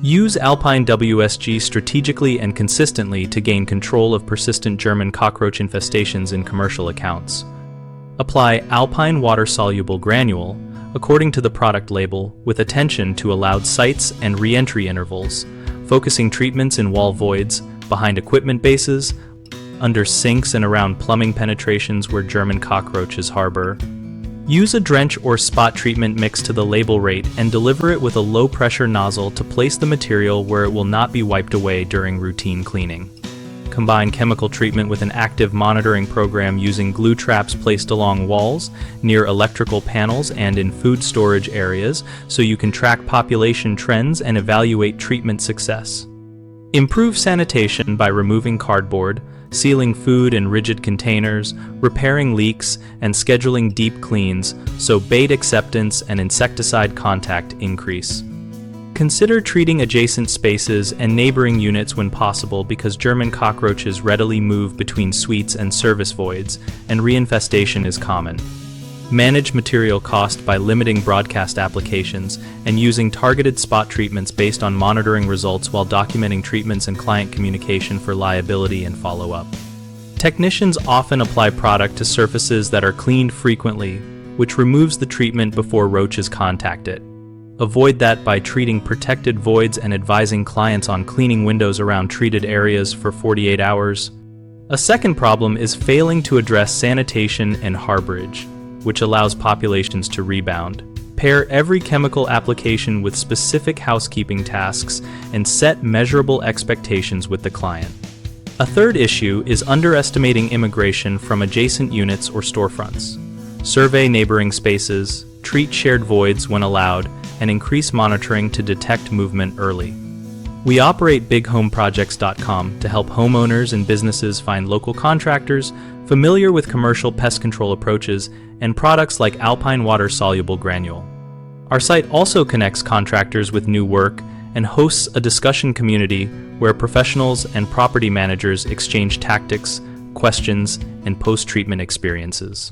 Use Alpine WSG strategically and consistently to gain control of persistent German cockroach infestations in commercial accounts. Apply Alpine water-soluble granule, according to the product label, with attention to allowed sites and re-entry intervals, focusing treatments in wall voids, behind equipment bases, under sinks and around plumbing penetrations where German cockroaches harbor. Use a drench or spot treatment mix to the label rate and deliver it with a low-pressure nozzle to place the material where it will not be wiped away during routine cleaning. Combine chemical treatment with an active monitoring program using glue traps placed along walls, near electrical panels, and in food storage areas so you can track population trends and evaluate treatment success. Improve sanitation by removing cardboard, sealing food in rigid containers, repairing leaks, and scheduling deep cleans so bait acceptance and insecticide contact increase. Consider treating adjacent spaces and neighboring units when possible because German cockroaches readily move between suites and service voids, and reinfestation is common. Manage material cost by limiting broadcast applications and using targeted spot treatments based on monitoring results while documenting treatments and client communication for liability and follow-up. Technicians often apply product to surfaces that are cleaned frequently, which removes the treatment before roaches contact it. Avoid that by treating protected voids and advising clients on cleaning windows around treated areas for 48 hours. A second problem is failing to address sanitation and harborage, which allows populations to rebound. Pair every chemical application with specific housekeeping tasks and set measurable expectations with the client. A third issue is underestimating immigration from adjacent units or storefronts. Survey neighboring spaces, treat shared voids when allowed, and increase monitoring to detect movement early. We operate BigHomeProjects.com to help homeowners and businesses find local contractors familiar with commercial pest control approaches and products like Alpine water-soluble granule. Our site also connects contractors with new work and hosts a discussion community where professionals and property managers exchange tactics, questions, and post-treatment experiences.